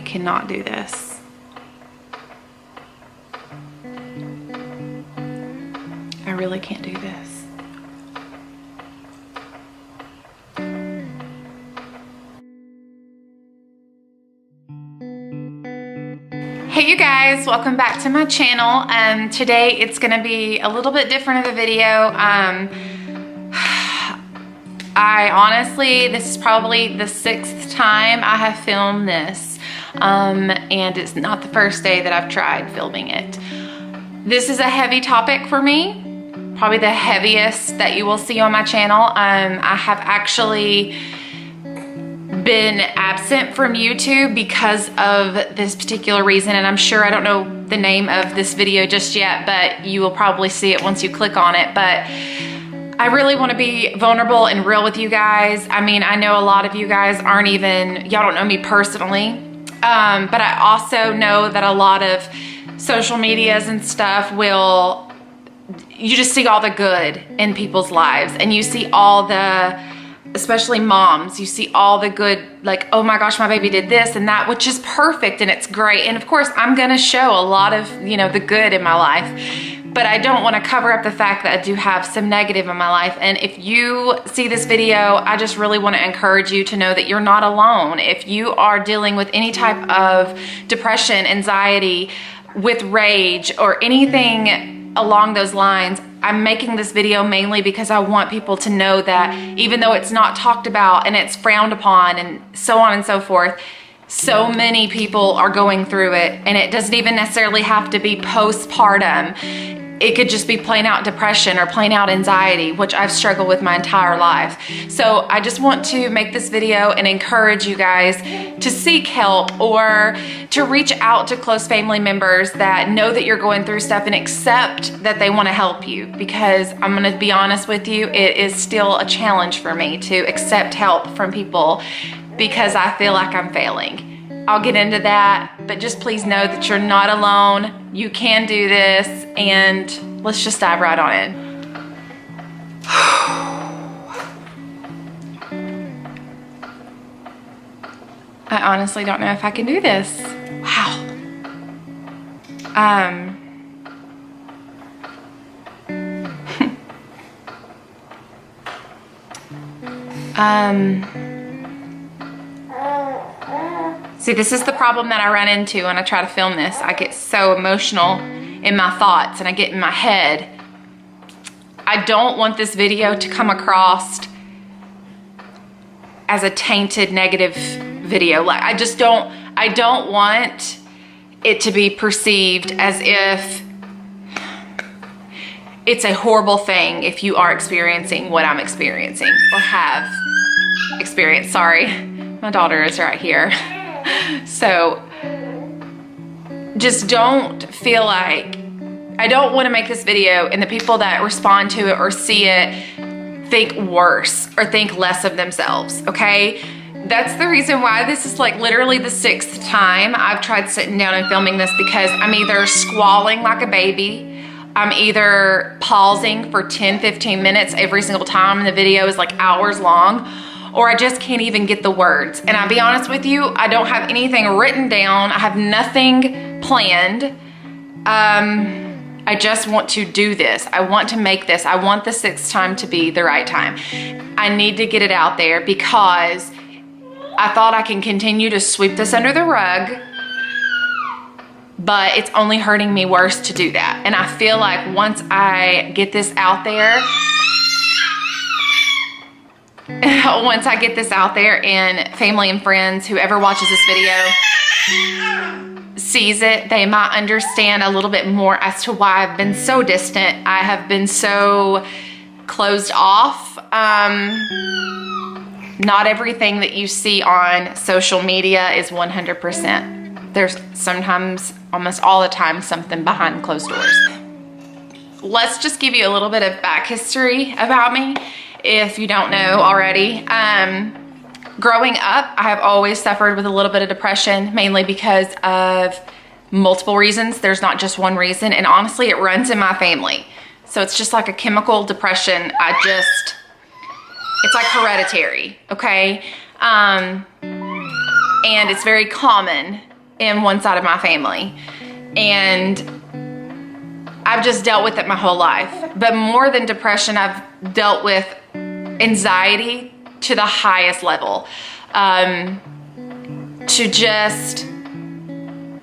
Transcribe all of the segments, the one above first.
cannot do this. I really can't do this. Hey you guys, welcome back to my channel. Today it's gonna be a little bit different of a video. I honestly, this is probably the 6th time I have filmed this, and it's not the first day that I've tried filming it. This is a heavy topic for me, probably the heaviest that you will see on my channel. I have actually been absent from YouTube because of this particular reason, and I'm sure I don't know the name of this video just yet, but you will probably see it once you click on it. But I really want to be vulnerable and real with you guys. I mean, I know a lot of you guys aren't even, y'all don't know me personally, but I also know that a lot of social medias and stuff you just see all the good in people's lives, and you see all the, especially moms, you see all the good, like, oh my gosh, my baby did this and that, which is perfect and it's great. And of course, I'm gonna show a lot of, the good in my life, but I don't wanna cover up the fact that I do have some negative in my life. And if you see this video, I just really wanna encourage you to know that you're not alone. If you are dealing with any type of depression, anxiety, with rage, or anything along those lines, I'm making this video mainly because I want people to know that even though it's not talked about and it's frowned upon and so on and so forth, so many people are going through it, and it doesn't even necessarily have to be postpartum. It could just be plain out depression or plain out anxiety, which I've struggled with my entire life. So I just want to make this video and encourage you guys to seek help or to reach out to close family members that know that you're going through stuff and accept that they want to help you. Because I'm going to be honest with you, it is still a challenge for me to accept help from people because I feel like I'm failing. I'll get into that, but just please know that you're not alone. You can do this, and let's just dive right on in. I honestly don't know if I can do this. Wow. See, this is the problem that I run into when I try to film this. I get so emotional in my thoughts and I get in my head. I don't want this video to come across as a tainted, negative video. Like, I don't want it to be perceived as if it's a horrible thing if you are experiencing what I'm experiencing or have experienced. Sorry, my daughter is right here. So just don't feel like, I don't want to make this video and the people that respond to it or see it think worse or think less of themselves, okay? That's the reason why this is like literally the 6th time I've tried sitting down and filming this, because I'm either squalling like a baby, I'm either pausing for 10-15 minutes every single time and the video is like hours long, or I just can't even get the words. And I'll be honest with you, I don't have anything written down. I have nothing planned. I just want to do this. I want to make this. I want the 6th time to be the right time. I need to get it out there because I thought I can continue to sweep this under the rug, but it's only hurting me worse to do that. And I feel like once I get this out there, and family and friends, whoever watches this video sees it, they might understand a little bit more as to why I've been so distant. I have been so closed off. Not everything that you see on social media is 100%. There's sometimes, almost all the time, something behind closed doors. Let's just give you a little bit of back history about me, if you don't know already. Growing up, I have always suffered with a little bit of depression, mainly because of multiple reasons. There's not just one reason, and honestly, it runs in my family. So it's just like a chemical depression. It's like hereditary, okay? And it's very common in one side of my family. And I've just dealt with it my whole life. But more than depression, I've dealt with anxiety to the highest level. To just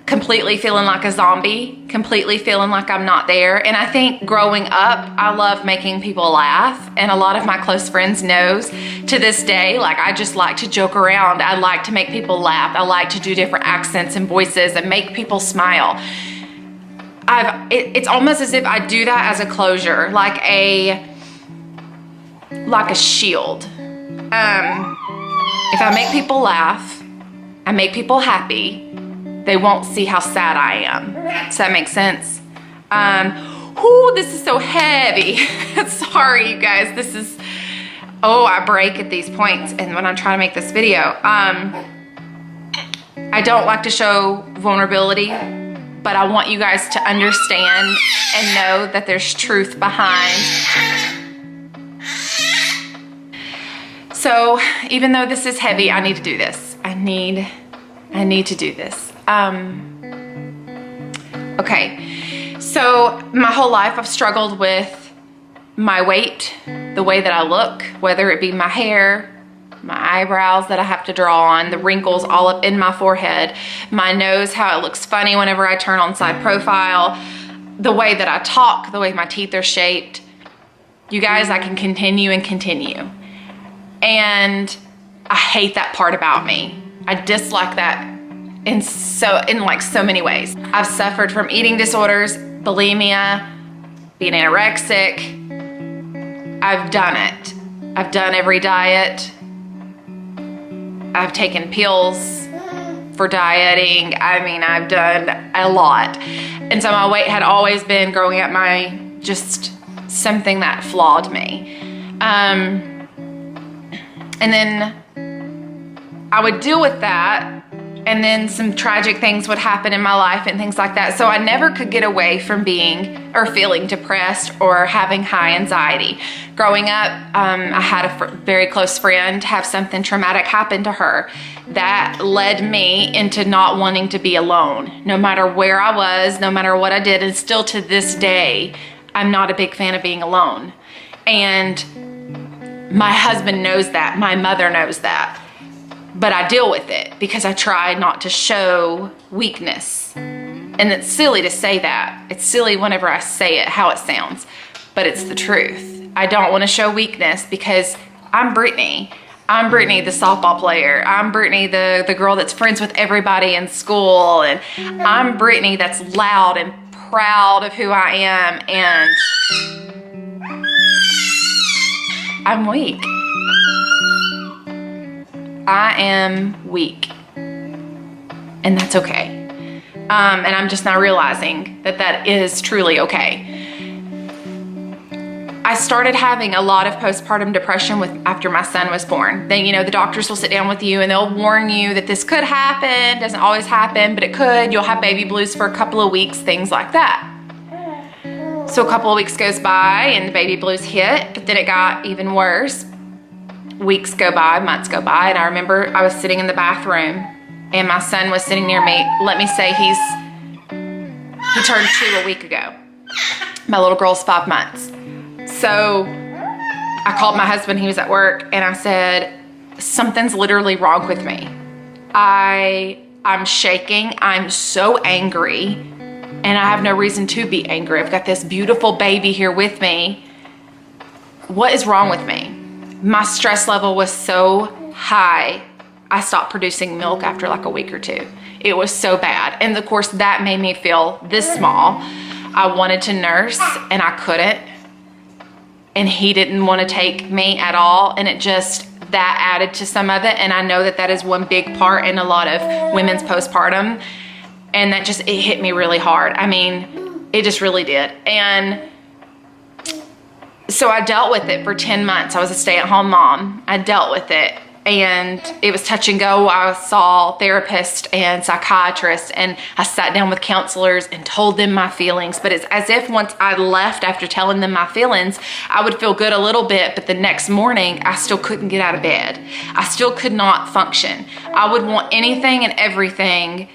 completely feeling like a zombie, completely feeling like I'm not there. And I think growing up, I love making people laugh. And a lot of my close friends knows to this day, like I just like to joke around. I like to make people laugh. I like to do different accents and voices and make people smile. It's almost as if I do that as a closure, like a shield. If I make people laugh, I make people happy, they won't see how sad I am. Does that make sense? This is so heavy. Sorry, you guys. This is, I break at these points. And when I'm trying to make this video, I don't like to show vulnerability, but I want you guys to understand and know that there's truth behind. So even though this is heavy, I need to do this. I need to do this. Okay, so my whole life I've struggled with my weight, the way that I look, whether it be my hair, my eyebrows that I have to draw on, the wrinkles all up in my forehead, my nose, how it looks funny whenever I turn on side profile, the way that I talk, the way my teeth are shaped. You guys, I can continue and continue. And I hate that part about me. I dislike that in like so many ways. I've suffered from eating disorders, bulimia, being anorexic. I've done it. I've done every diet. I've taken pills for dieting. I mean, I've done a lot. And so my weight had always been growing up just something that flawed me. And then I would deal with that, and then some tragic things would happen in my life and things like that. So I never could get away from being or feeling depressed or having high anxiety. Growing up, I had a very close friend have something traumatic happen to her that led me into not wanting to be alone, no matter where I was, no matter what I did. And still to this day, I'm not a big fan of being alone. And my husband knows that, my mother knows that. But I deal with it because I try not to show weakness. And it's silly to say that. It's silly whenever I say it, how it sounds, but it's the truth. I don't want to show weakness because I'm Brittany. I'm Brittany, the softball player. I'm Brittany, the girl that's friends with everybody in school. And I'm Brittany that's loud and proud of who I am. And I'm weak. I am weak, and that's okay. And I'm just now realizing that that is truly okay. I started having a lot of postpartum depression after my son was born. Then, the doctors will sit down with you and they'll warn you that this could happen. Doesn't always happen, but it could. You'll have baby blues for a couple of weeks, things like that. So a couple of weeks goes by and the baby blues hit, but then it got even worse. Weeks go by, months go by, and I remember I was sitting in the bathroom and my son was sitting near me. Let me say he turned 2 a week ago. My little girl's 5 months. So I called my husband, he was at work, and I said, something's literally wrong with me. I'm shaking, I'm so angry, and I have no reason to be angry. I've got this beautiful baby here with me. What is wrong with me? My stress level was so high, I stopped producing milk after like a week or 2. It was so bad. And of course that made me feel this small. I wanted to nurse and I couldn't. And he didn't want to take me at all. And that added to some of it. And I know that is one big part in a lot of women's postpartum. And that it hit me really hard. I mean, it just really did. And so I dealt with it for 10 months. I was a stay-at-home mom. I dealt with it, and it was touch and go. I saw therapists and psychiatrists, and I sat down with counselors and told them my feelings. But it's as if once I left after telling them my feelings, I would feel good a little bit, but the next morning, I still couldn't get out of bed. I still could not function. I would want anything and everything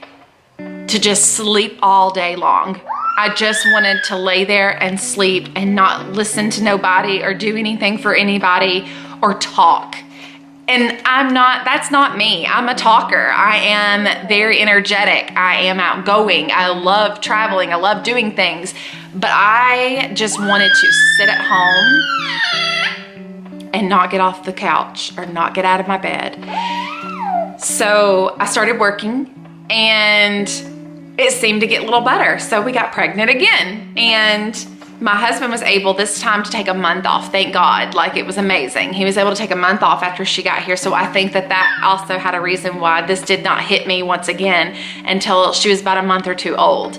to just sleep all day long. I just wanted to lay there and sleep and not listen to nobody or do anything for anybody or talk. And that's not me. I'm a talker. I am very energetic. I am outgoing. I love traveling. I love doing things. But I just wanted to sit at home and not get off the couch or not get out of my bed. So I started working, and it seemed to get a little better. So we got pregnant again, and my husband was able this time to take a month off. Thank God. Like, it was amazing. He was able to take a month off after she got here. So I think that also had a reason why this did not hit me once again until she was about a month or two old.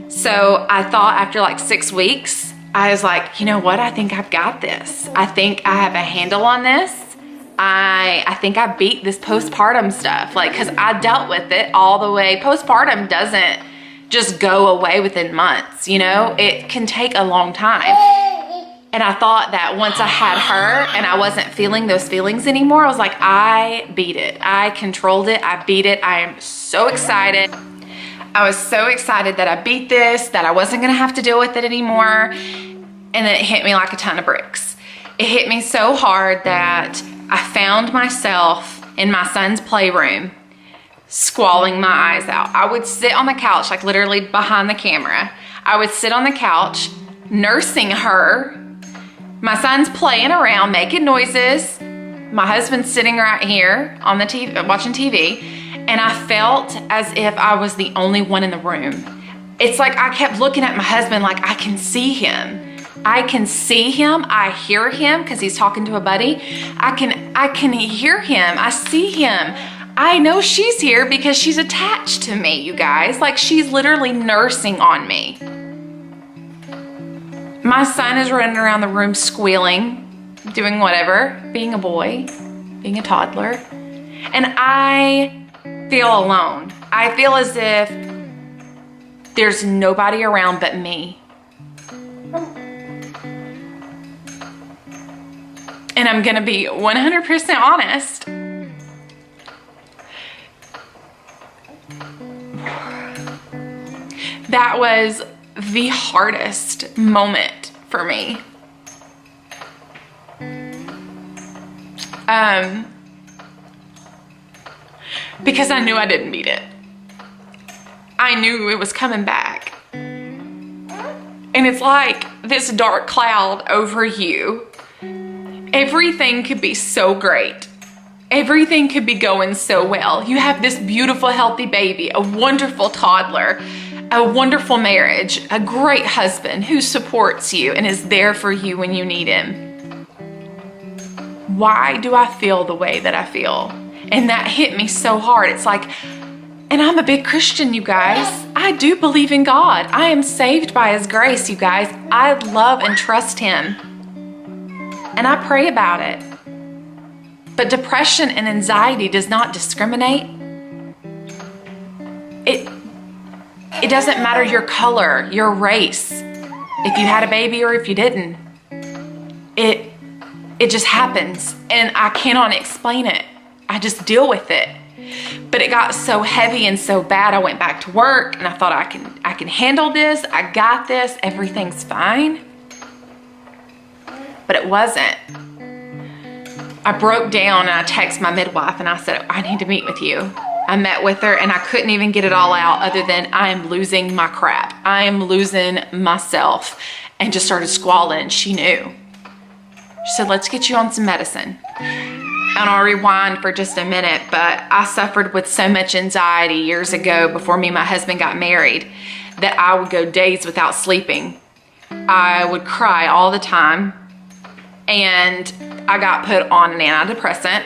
So I thought after like 6 weeks, I was like, you know what? I think I've got this. I think I have a handle on this. I think I beat this postpartum stuff, like, because I dealt with it all the way. Postpartum doesn't just go away within months, you know? It can take a long time. And I thought that once I had her and I wasn't feeling those feelings anymore, I was like, I beat it. I controlled it. I beat it. I am so excited. I was so excited that I beat this, that I wasn't gonna have to deal with it anymore. And then it hit me like a ton of bricks. It hit me so hard that I found myself in my son's playroom squalling my eyes out. I would sit on the couch, like literally behind the camera. I would sit on the couch nursing her. My son's playing around, making noises. My husband's sitting right here on the TV, watching TV. And I felt as if I was the only one in the room. It's like I kept looking at my husband like I can see him. I can see him. I hear him because he's talking to a buddy. I can hear him. I see him. I know she's here because she's attached to me, you guys. Like, she's literally nursing on me. My son is running around the room squealing, doing whatever, being a boy, being a toddler. And I feel alone. I feel as if there's nobody around but me. And I'm gonna be 100% honest. That was the hardest moment for me. Because I knew I didn't beat it. I knew it was coming back. And it's like this dark cloud over you. Everything could be so great. Everything could be going so well. You have this beautiful, healthy baby, a wonderful toddler, a wonderful marriage, a great husband who supports you and is there for you when you need him. Why do I feel the way that I feel? And that hit me so hard. It's like, and I'm a big Christian, you guys. I do believe in God. I am saved by His grace, you guys. I love and trust Him. And I pray about it. But depression and anxiety does not discriminate. It doesn't matter your color, your race, if you had a baby or if you didn't. It just happens, and I cannot explain it. I just deal with it. But it got so heavy and so bad, I went back to work and I thought I can handle this. I got this. Everything's fine. But it wasn't. I broke down and I texted my midwife and I said, I need to meet with you. I met with her and I couldn't even get it all out other than I am losing my crap. I am losing myself, and just started squalling. She knew. She said, let's get you on some medicine. And I'll rewind for just a minute, but I suffered with so much anxiety years ago before me and my husband got married that I would go days without sleeping. I would cry all the time, and I got put on an antidepressant.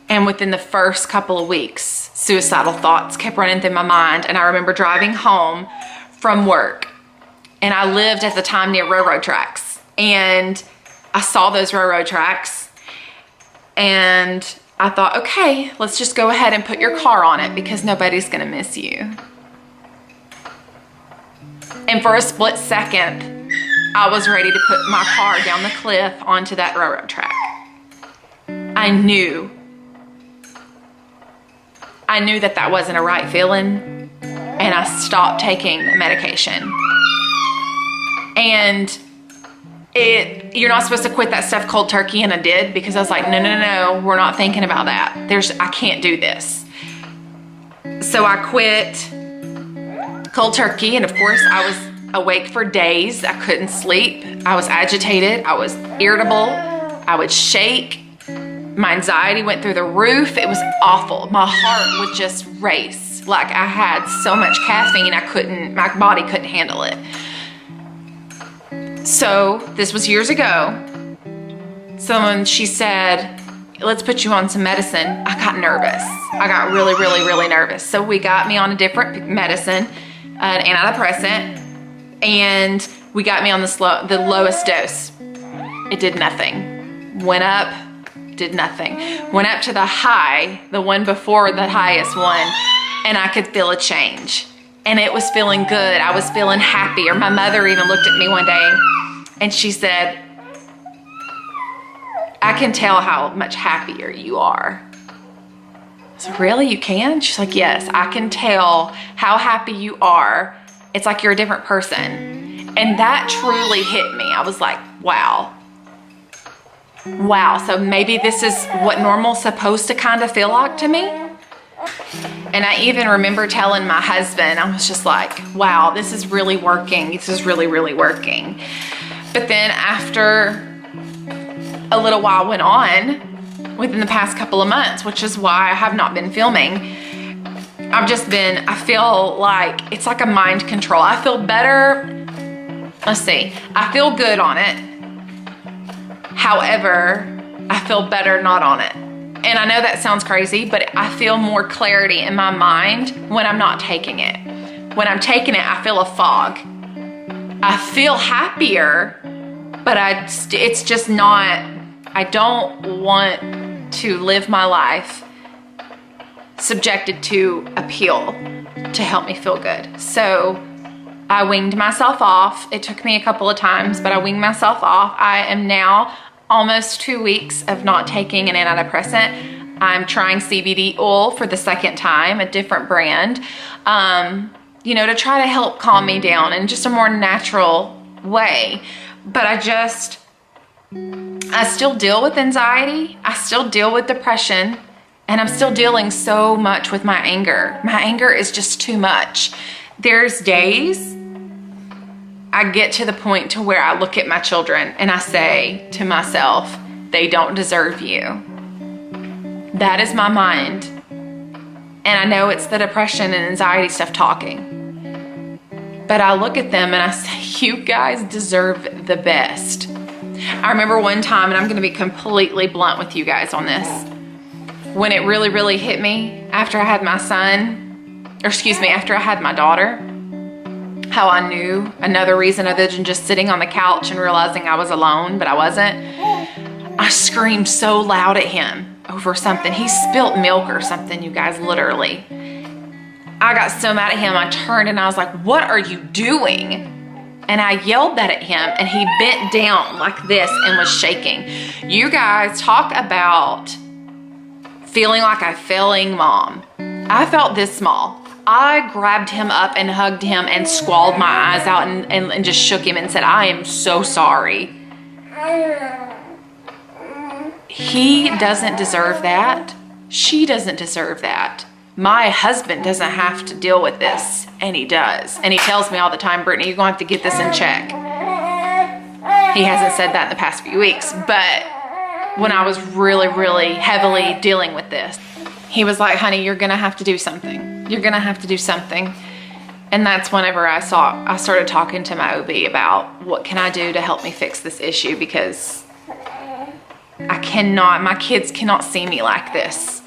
And within the first couple of weeks, suicidal thoughts kept running through my mind. And I remember driving home from work, and I lived at the time near railroad tracks, and I saw those railroad tracks, and I thought, okay, let's just go ahead and put your car on it because nobody's gonna miss you. And for a split second, I was ready to put my car down the cliff onto that railroad track. I knew I knew that that wasn't a right feeling, and I stopped taking the medication. And you're not supposed to quit that stuff cold turkey, and I did, because I was like, no, we're not thinking about that. I can't do this. So I quit cold turkey, and of course I was awake for days. I couldn't sleep. I was agitated. I was irritable. I would shake. My anxiety went through the roof. It was awful. My heart would just race. Like I had so much caffeine, my body couldn't handle it. So this was years ago. She said, let's put you on some medicine. I got nervous. I got really, really, really nervous. So we got me on a different medicine, an antidepressant, and we got me on the lowest dose. It did nothing. Went up, did nothing. Went up to the high, the one before the highest one, and I could feel a change. And it was feeling good. I was feeling happier. My mother even looked at me one day and she said, I can tell how much happier you are. I said, really, you can? She's like, yes, I can tell how happy you are. It's like you're a different person. And that truly hit me. I was like, wow. So maybe this is what normal's supposed to kind of feel like to me. And I even remember telling my husband, I was just like, wow, this is really working. This is really, really working. But then after a little while went on, within the past couple of months, which is why I have not been filming, I feel like it's like a mind control. I feel better. I feel good on it. However, I feel better not on it. And I know that sounds crazy, but I feel more clarity in my mind when I'm not taking it. When I'm taking it, I feel a fog. I feel happier, but it's just not, I don't want to live my life subjected to a pill to help me feel good. So I weaned myself off. It took me a couple of times, but I weaned myself off. I am now almost 2 weeks of not taking an antidepressant. I'm trying CBD oil for the second time, a different brand, to try to help calm me down in just a more natural way. But I still deal with anxiety. I still deal with depression, and I'm still dealing so much with my anger. My anger is just too much. There's days I get to the point to where I look at my children and I say to myself, they don't deserve you. That is my mind. And I know it's the depression and anxiety stuff talking. But I look at them and I say, you guys deserve the best. I remember one time, and I'm going to be completely blunt with you guys on this, when it really, really hit me after I had my after I had my daughter, how I knew another reason other than just sitting on the couch and realizing I was alone, but I wasn't. I screamed so loud at him over something. He spilt milk or something, you guys, literally. I got so mad at him. I turned and I was like, what are you doing? And I yelled that at him, and he bent down like this and was shaking. You guys, talk about feeling like a failing mom. I felt this small. I grabbed him up and hugged him and squalled my eyes out and just shook him and said, I am so sorry. He doesn't deserve that. She doesn't deserve that. My husband doesn't have to deal with this, and he does. And he tells me all the time, Brittany, you're going to have to get this in check. He hasn't said that in the past few weeks, but when I was really, really heavily dealing with this, he was like, honey, you're going to have to do something. You're going to have to do something. And that's whenever I started talking to my OB about what can I do to help me fix this issue, because my kids cannot see me like this.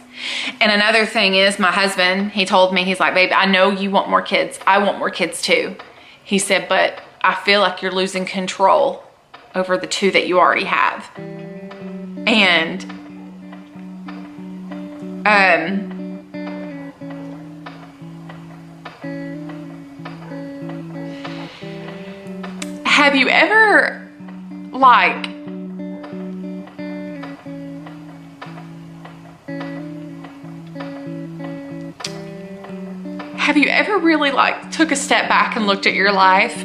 And another thing is, my husband, he told me, he's like, babe, I know you want more kids. I want more kids too. He said, but I feel like you're losing control over the 2 that you already have. And have you ever have you ever really like took a step back and looked at your life?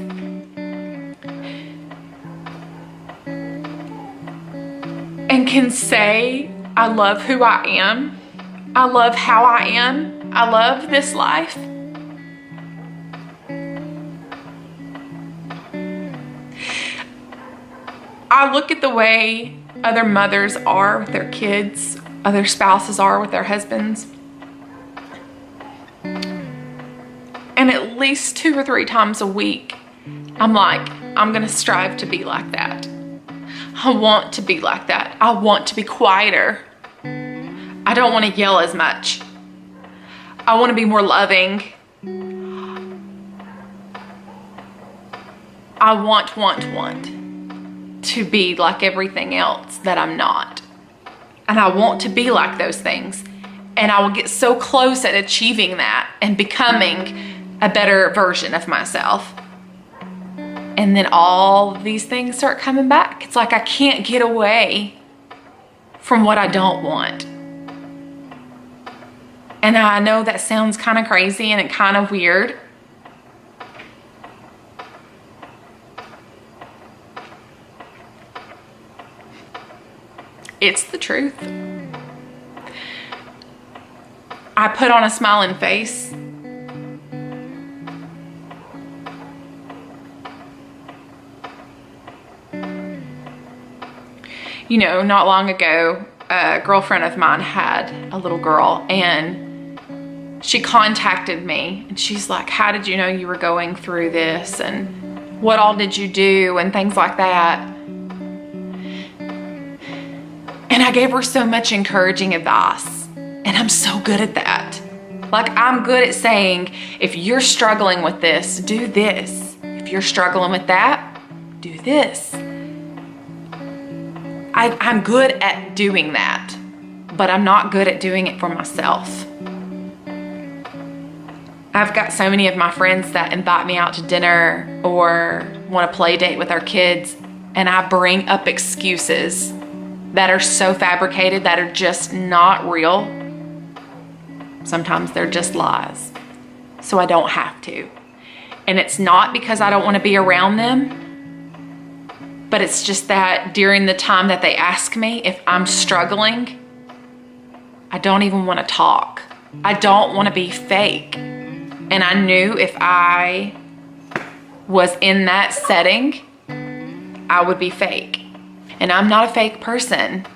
And can say, I love who I am. I love how I am. I love this life. I look at the way other mothers are with their kids, other spouses are with their husbands. And at least 2 or 3 times a week, I'm like, I'm gonna strive to be like that. I want to be like that. I want to be quieter. I don't want to yell as much. I want to be more loving. I want to be like everything else that I'm not. And I want to be like those things. And I will get so close at achieving that and becoming a better version of myself. And then all these things start coming back. It's like I can't get away from what I don't want. And I know that sounds kind of crazy and kind of weird. It's the truth. I put on a smiling face. You know, not long ago, a girlfriend of mine had a little girl, and she contacted me and she's like, how did you know you were going through this? And what all did you do? And things like that. And I gave her so much encouraging advice. And I'm so good at that. Like, I'm good at saying, if you're struggling with this, do this. If you're struggling with that, do this. I'm good at doing that, but I'm not good at doing it for myself. I've got so many of my friends that invite me out to dinner or want to play date with our kids, and I bring up excuses that are so fabricated, that are just not real. Sometimes they're just lies, so I don't have to. And it's not because I don't want to be around them, but it's just that during the time that they ask me if I'm struggling, I don't even want to talk. I don't want to be fake. And I knew if I was in that setting, I would be fake. And I'm not a fake person.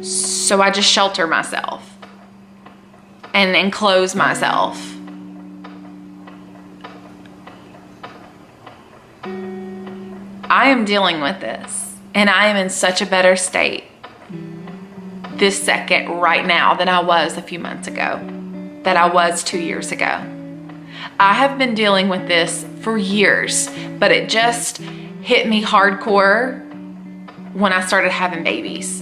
So I just shelter myself and enclose myself. I am dealing with this, and I am in such a better state this second right now than I was a few months ago, that I was 2 years ago. I have been dealing with this for years, but it just hit me hardcore when I started having babies.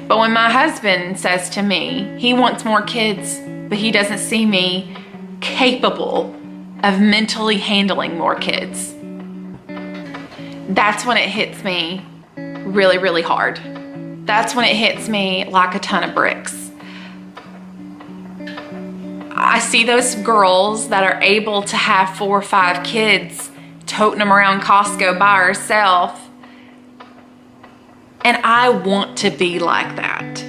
But when my husband says to me, he wants more kids, but he doesn't see me capable of mentally handling more kids, that's when it hits me really, really hard. That's when it hits me like a ton of bricks. I see those girls that are able to have 4 or 5 kids, toting them around Costco by herself, and I want to be like that.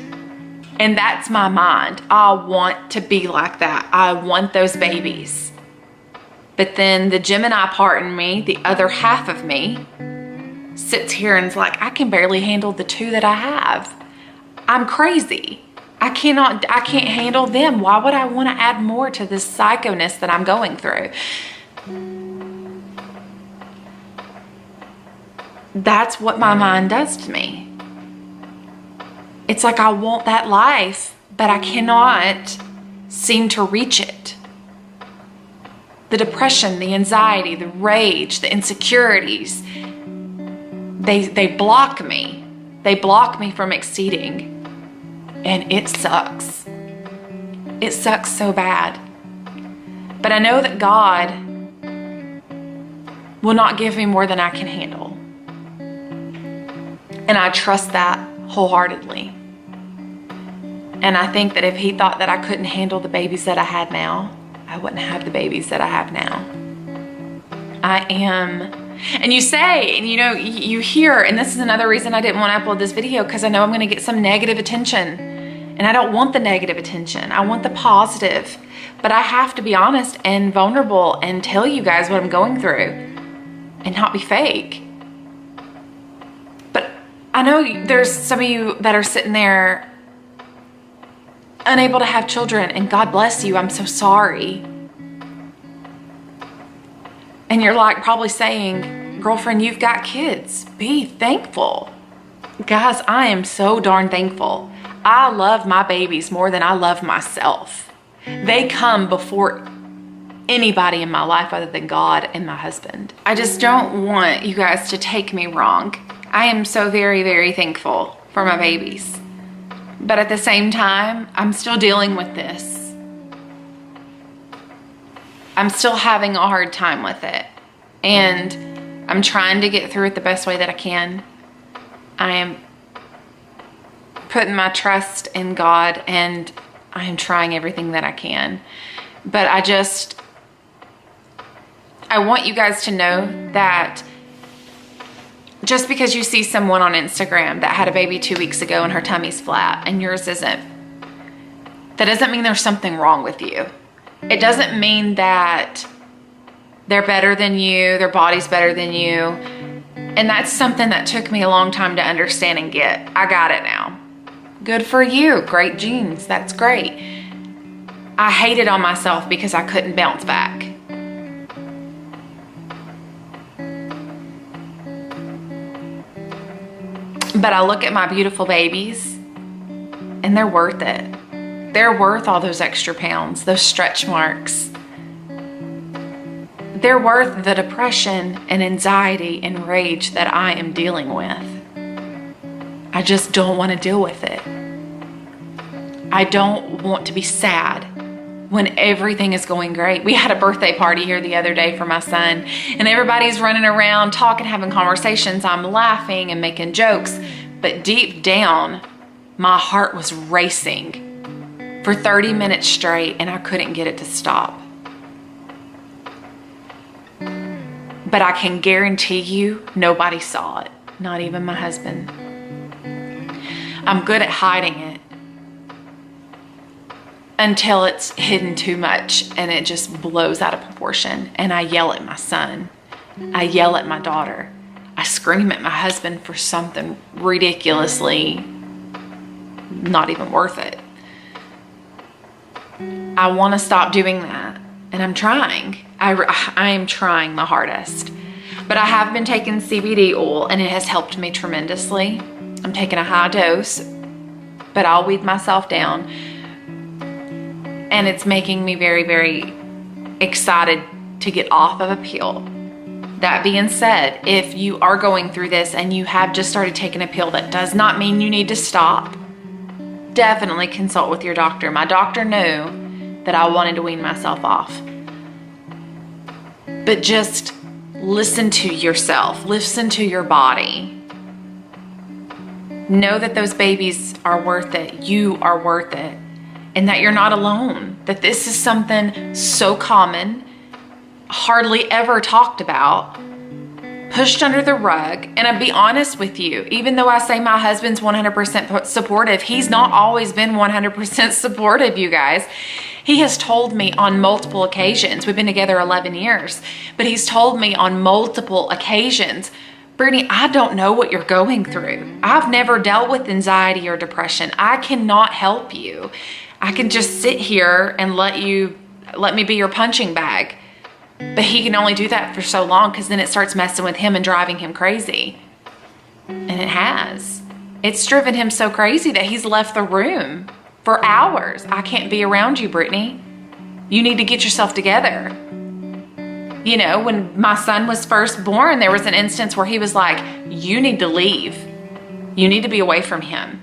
And that's my mind. I want to be like that. I want those babies. But then the Gemini part in me, the other half of me, sits here and is like, I can barely handle the 2 that I have. I'm crazy. I can't handle them. Why would I want to add more to this psychoness that I'm going through? That's what my mind does to me. It's like I want that life, but I cannot seem to reach it. The depression, the anxiety, the rage, the insecurities, they block me. They block me from exceeding. And it sucks. It sucks so bad. But I know that God will not give me more than I can handle. And I trust that wholeheartedly. And I think that if he thought that I couldn't handle the babies that I had now, I wouldn't have the babies that I have now. I am. And you say, and you hear, and this is another reason I didn't want to upload this video, because I know I'm going to get some negative attention. And I don't want the negative attention. I want the positive. But I have to be honest and vulnerable and tell you guys what I'm going through and not be fake. But I know there's some of you that are sitting there unable to have children, and God bless you, I'm so sorry. And you're like probably saying, girlfriend, you've got kids. Be thankful. Guys, I am so darn thankful. I love my babies more than I love myself. They come before anybody in my life other than God and my husband. I just don't want you guys to take me wrong. I am so very, very thankful for my babies. But at the same time, I'm still dealing with this. I'm still having a hard time with it. And I'm trying to get through it the best way that I can. I am putting my trust in God, and I am trying everything that I can. But I want you guys to know that just because you see someone on Instagram that had a baby 2 weeks ago and her tummy's flat and yours isn't, that doesn't mean there's something wrong with you. It doesn't mean that they're better than you, their body's better than you. And that's something that took me a long time to understand and get. I got it now. Good for you. Great genes. That's great. I hated on myself because I couldn't bounce back. But I look at my beautiful babies and they're worth it. They're worth all those extra pounds, those stretch marks. They're worth the depression and anxiety and rage that I am dealing with. I just don't want to deal with it. I don't want to be sad when everything is going great. We had a birthday party here the other day for my son, and everybody's running around talking, having conversations. I'm laughing and making jokes, but deep down, my heart was racing for 30 minutes straight, and I couldn't get it to stop. But I can guarantee you, nobody saw it, not even my husband. I'm good at hiding it until it's hidden too much and it just blows out of proportion. And I yell at my son. I yell at my daughter. I scream at my husband for something ridiculously not even worth it. I want to stop doing that, and I'm trying. I am trying my hardest. But I have been taking CBD oil, and it has helped me tremendously. I'm taking a high dose, but I'll weed myself down. And it's making me very, very excited to get off of a pill. That being said, if you are going through this and you have just started taking a pill, that does not mean you need to stop. Definitely consult with your doctor. My doctor knew that I wanted to wean myself off. But just listen to yourself. Listen to your body. Know that those babies are worth it. You are worth it. And that you're not alone. That this is something so common, hardly ever talked about, pushed under the rug. And I'll be honest with you, even though I say my husband's 100% supportive, he's not always been 100% supportive, you guys. He has told me on multiple occasions, we've been together 11 years, but he's told me on multiple occasions, Brittany, I don't know what you're going through. I've never dealt with anxiety or depression. I cannot help you. I can just sit here and let me be your punching bag. But he can only do that for so long, because then it starts messing with him and driving him crazy. And it has. It's driven him so crazy that he's left the room for hours. I can't be around you, Brittany. You need to get yourself together. You know, when my son was first born, there was an instance where he was like, you need to leave. You need to be away from him.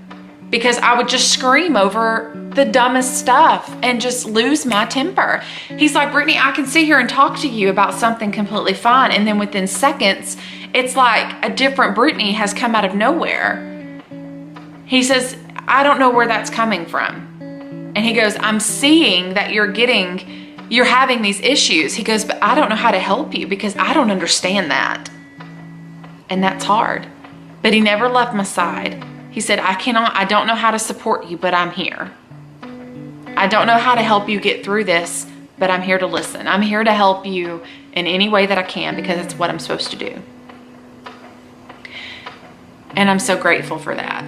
Because I would just scream over the dumbest stuff and just lose my temper. He's like, Brittany, I can sit here and talk to you about something completely fine. And then within seconds, it's like a different Brittany has come out of nowhere. He says, I don't know where that's coming from. And he goes, I'm seeing that you're having these issues. He goes, but I don't know how to help you because I don't understand that. And that's hard. But he never left my side. He said, I don't know how to support you, but I'm here. I don't know how to help you get through this, but I'm here to listen. I'm here to help you in any way that I can because it's what I'm supposed to do. And I'm so grateful for that.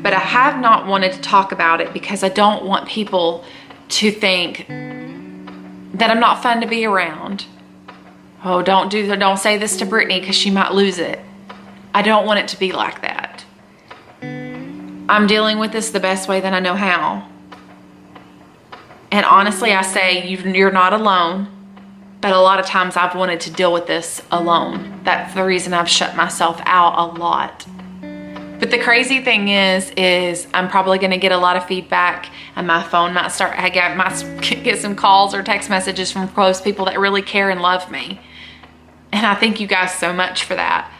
But I have not wanted to talk about it because I don't want people to think that I'm not fun to be around. Oh, don't say this to Brittany because she might lose it. I don't want it to be like that. I'm dealing with this the best way that I know how. And honestly, I say you're not alone, but a lot of times I've wanted to deal with this alone. That's the reason I've shut myself out a lot. But the crazy thing is I'm probably going to get a lot of feedback, and my phone might get some calls or text messages from close people that really care and love me. And I thank you guys so much for that.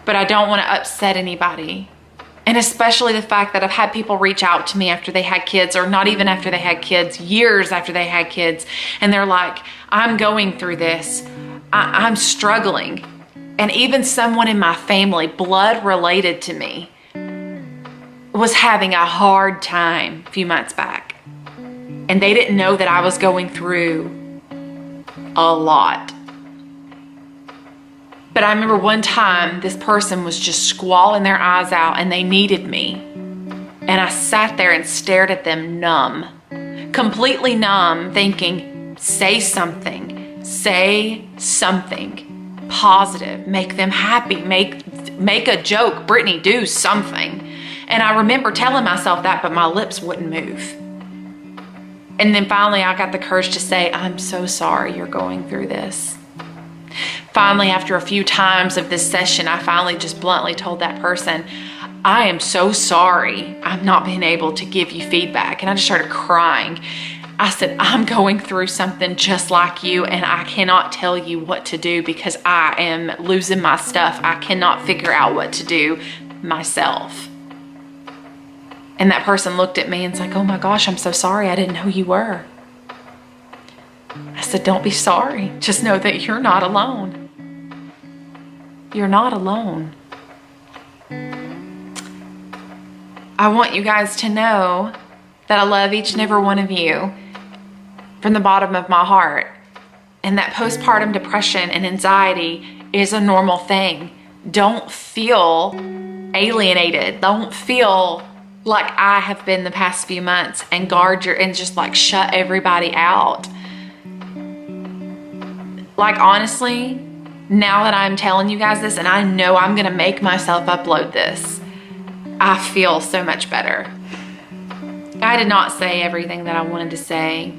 But I don't want to upset anybody. And especially the fact that I've had people reach out to me after they had kids, or not even after they had kids, years after they had kids. And they're like, I'm going through this. I'm struggling. And even someone in my family, blood related to me, was having a hard time a few months back. And they didn't know that I was going through a lot. But I remember one time this person was just squalling their eyes out and they needed me. And I sat there and stared at them numb, completely numb, thinking, say something positive, make them happy, make a joke, Brittany, do something. And I remember telling myself that, but my lips wouldn't move. And then finally I got the courage to say, I'm so sorry you're going through this. Finally, after a few times of this session, I finally just bluntly told that person, I am so sorry I'm not being able to give you feedback. And I just started crying. I said, I'm going through something just like you, and I cannot tell you what to do because I am losing my stuff. I cannot figure out what to do myself. And that person looked at me and was like, oh my gosh, I'm so sorry. I didn't know you were. I said, don't be sorry. Just know that you're not alone. You're not alone. I want you guys to know that I love each and every one of you from the bottom of my heart, and that postpartum depression and anxiety is a normal thing. Don't feel alienated. Don't feel like I have been the past few months and just like shut everybody out. Like honestly, now that I'm telling you guys this and I know I'm gonna make myself upload this, I feel so much better. I did not say everything that I wanted to say.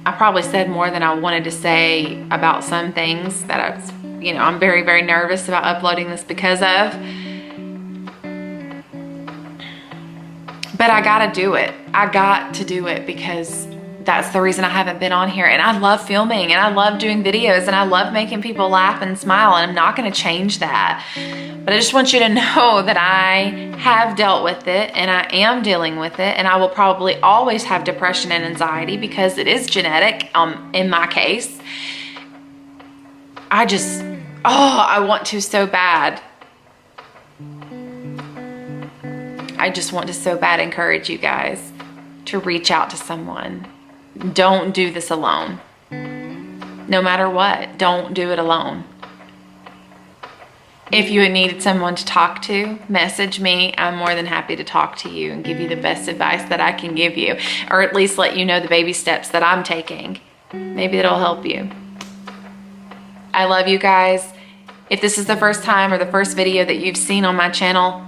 I probably said more than I wanted to say about some things that I'm very, very nervous about uploading this because of. But I gotta do it. I got to do it because that's the reason I haven't been on here. And I love filming and I love doing videos and I love making people laugh and smile, and I'm not gonna change that. But I just want you to know that I have dealt with it and I am dealing with it, and I will probably always have depression and anxiety because it is genetic in my case. I want to so bad. I just want to so bad encourage you guys to reach out to someone. Don't do this alone. No matter what, don't do it alone. If you needed someone to talk to, message me. I'm more than happy to talk to you and give you the best advice that I can give you, or at least let you know the baby steps that I'm taking. Maybe it'll help you. I love you guys. If this is the first time or the first video that you've seen on my channel,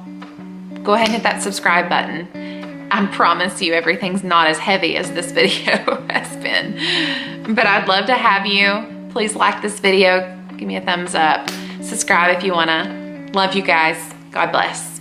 go ahead and hit that subscribe button. I promise you everything's not as heavy as this video has been. But I'd love to have you. Please like this video. Give me a thumbs up. Subscribe if you wanna. Love you guys. God bless.